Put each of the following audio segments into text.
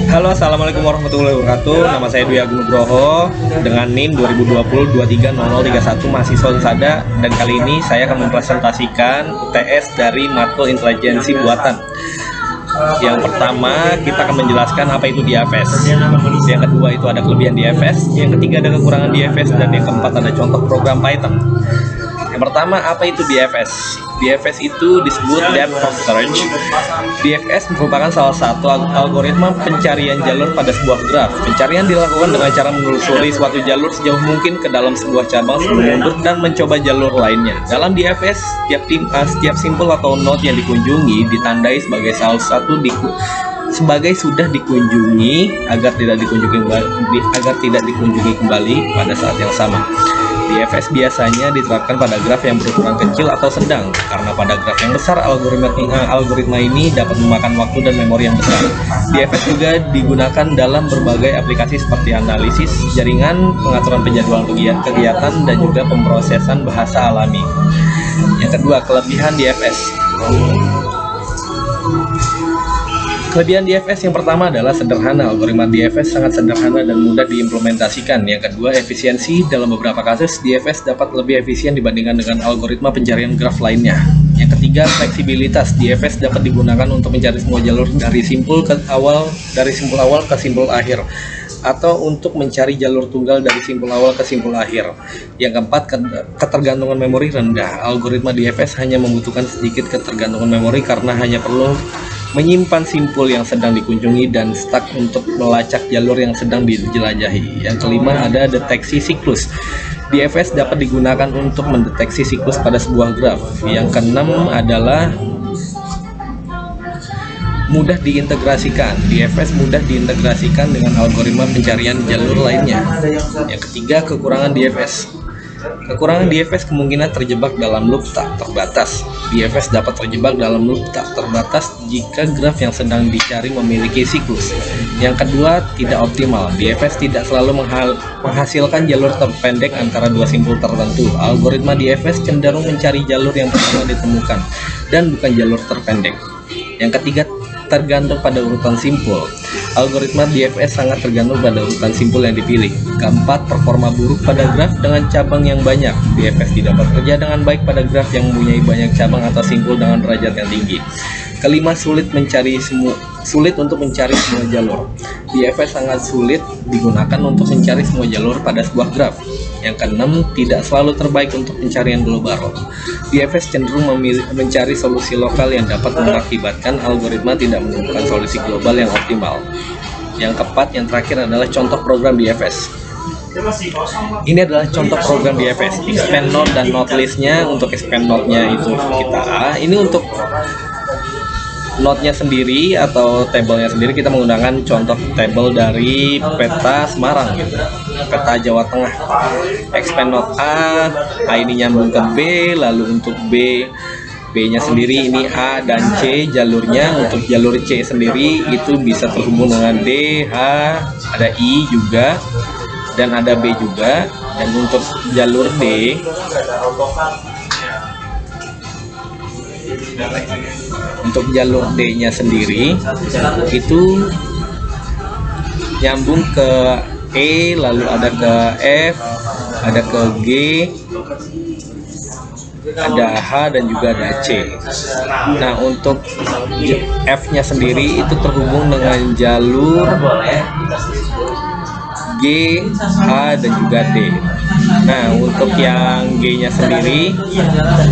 Halo, assalamualaikum warahmatullahi wabarakatuh. Nama saya Dwi Agung Nugroho dengan NIM 2020-230031 mahasiswa Unsada, dan kali ini saya akan mempresentasikan UTS dari matkul intelijensi buatan. Yang pertama, kita akan menjelaskan apa itu DFS. Yang kedua, itu ada kelebihan DFS. Yang ketiga, ada kekurangan DFS. Dan yang keempat, ada contoh program Python. Yang pertama, apa itu DFS? DFS itu disebut Depth of Search. DFS merupakan salah satu algoritma pencarian jalur pada sebuah graf. Pencarian dilakukan dengan cara menelusuri suatu jalur sejauh mungkin ke dalam sebuah cabang sebelum mundur dan mencoba jalur lainnya. Dalam DFS, setiap simpul atau node yang dikunjungi ditandai sebagai salah satu sebagai sudah dikunjungi agar tidak dikunjungi kembali pada saat yang sama. DFS biasanya diterapkan pada graf yang berukuran kecil atau sedang, karena pada graf yang besar algoritma ini dapat memakan waktu dan memori yang besar. DFS juga digunakan dalam berbagai aplikasi seperti analisis jaringan, pengaturan penjadwalan kegiatan, dan juga pemrosesan bahasa alami. Yang kedua, kelebihan DFS. Kelebihan DFS yang pertama adalah sederhana. Algoritma DFS sangat sederhana dan mudah diimplementasikan. Yang kedua, efisiensi. Dalam beberapa kasus, DFS dapat lebih efisien dibandingkan dengan algoritma pencarian graf lainnya. Yang ketiga, fleksibilitas. DFS dapat digunakan untuk mencari semua jalur dari simpul awal ke simpul akhir, atau untuk mencari jalur tunggal dari simpul awal ke simpul akhir. Yang keempat, ketergantungan memori rendah. Algoritma DFS hanya membutuhkan sedikit ketergantungan memori karena hanya perlu menyimpan simpul yang sedang dikunjungi dan stuck untuk melacak jalur yang sedang dijelajahi. Yang kelima, ada deteksi siklus. DFS dapat digunakan untuk mendeteksi siklus pada sebuah graf. Yang keenam adalah mudah diintegrasikan. DFS mudah diintegrasikan dengan algoritma pencarian jalur lainnya. Yang ketiga, kekurangan DFS. Kekurangan DFS kemungkinan terjebak dalam loop tak terbatas. DFS dapat terjebak dalam loop tak terbatas jika graf yang sedang dicari memiliki siklus. Yang kedua, tidak optimal. DFS tidak selalu menghasilkan jalur terpendek antara dua simpul tertentu. Algoritma DFS cenderung mencari jalur yang pertama ditemukan dan bukan jalur terpendek. Yang ketiga, tergantung pada urutan simpul. Algoritma DFS sangat tergantung pada urutan simpul yang dipilih. Keempat, performa buruk pada graf dengan cabang yang banyak. DFS tidak bekerja dengan baik pada graf yang mempunyai banyak cabang atau simpul dengan derajat yang tinggi. Kelima, sulit untuk mencari semua jalur. DFS sangat sulit digunakan untuk mencari semua jalur pada sebuah graf. Yang keenam, tidak selalu terbaik untuk pencarian global. DFS cenderung mencari solusi lokal yang dapat mengakibatkan algoritma tidak menemukan solusi global yang optimal. Yang keempat, yang terakhir adalah contoh program DFS. Ini adalah contoh program DFS. Expand node dan node list-nya. Untuk expand node-nya itu ini untuk node-nya sendiri atau tabelnya sendiri kita menggunakan contoh tabel dari peta Semarang gitu. Peta Jawa Tengah. Expand node A ini nyambung ke B, lalu untuk B-nya sendiri ini A dan C jalurnya. Untuk jalur C sendiri itu bisa terhubung dengan D, H, ada I juga, dan ada B juga. Dan untuk jalur D nya sendiri itu nyambung ke E, lalu ada ke F, ada ke G, ada H, dan juga ada C. Nah, untuk F nya sendiri itu terhubung dengan jalur G, H, dan juga D. Nah, untuk yang G nya sendiri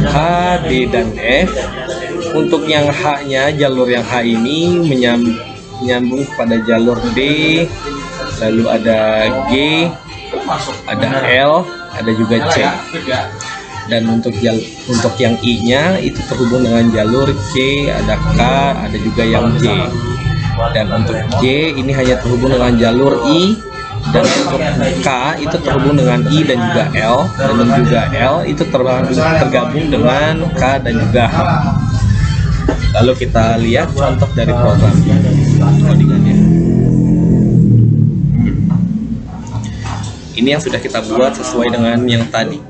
H, D, dan F. Untuk yang H nya, jalur yang H ini menyambung pada jalur D, lalu ada G, ada L, ada juga C. Dan untuk yang I nya itu terhubung dengan jalur C, ada K, ada juga yang J. Dan untuk J ini hanya terhubung dengan jalur I, dan untuk K itu terhubung dengan I dan juga L, dan juga L itu tergabung dengan K dan juga H. Lalu kita lihat contoh dari program codingannya. Ini yang sudah kita buat sesuai dengan yang tadi.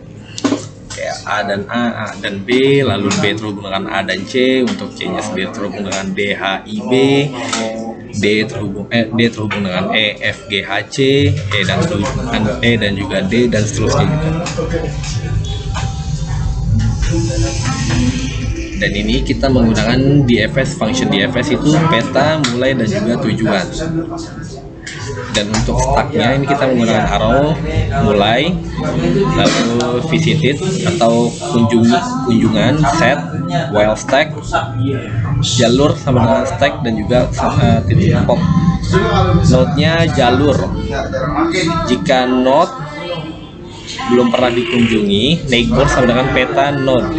Kayak A dan B, lalu B terhubung dengan A dan C, untuk C nya sendiri terhubung dengan D, H, I, B, D terhubung dengan E, F, G, H, C, E dan juga D dan seterusnya juga. Dan ini kita menggunakan DFS, function DFS itu peta, mulai dan juga tujuan. Dan untuk stacknya ini kita menggunakan arrow, mulai, lalu visited atau kunjungan, set, while stack, jalur sama dengan stack, dan juga titik pop. Node-nya jalur. Jika node belum pernah dikunjungi, neighbors sama dengan peta node.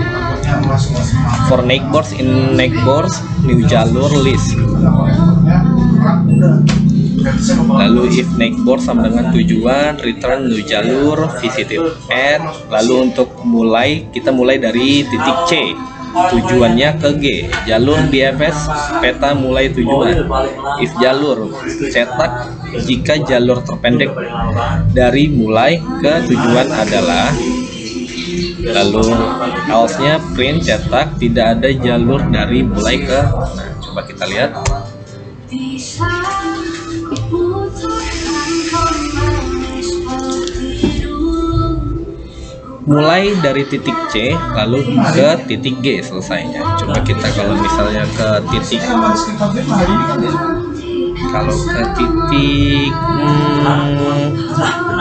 For neighbors in neighbors, new jalur list. Lalu if neighbor sama dengan tujuan, return new jalur, visited, add. Lalu untuk mulai, kita mulai dari titik C, tujuannya ke G. Jalur DFS peta mulai tujuan. If jalur cetak, jika jalur terpendek dari mulai ke tujuan adalah. Lalu else-nya print cetak tidak ada jalur dari mulai ke. Nah, coba kita lihat. Mulai dari titik C lalu ke titik G selesainya. Coba kita kalau misalnya ke titik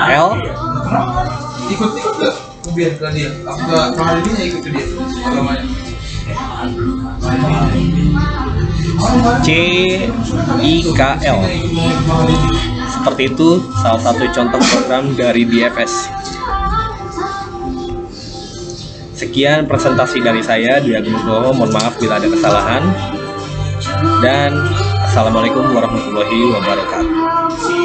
L, ikut gak? Biar ke dia. Kalau ini ikut ke dia. C, I, K, L. Seperti itu salah satu contoh program dari DFS. Sekian presentasi dari saya, Dwi Agung Nugroho. Mohon maaf bila ada kesalahan. Dan assalamualaikum warahmatullahi wabarakatuh.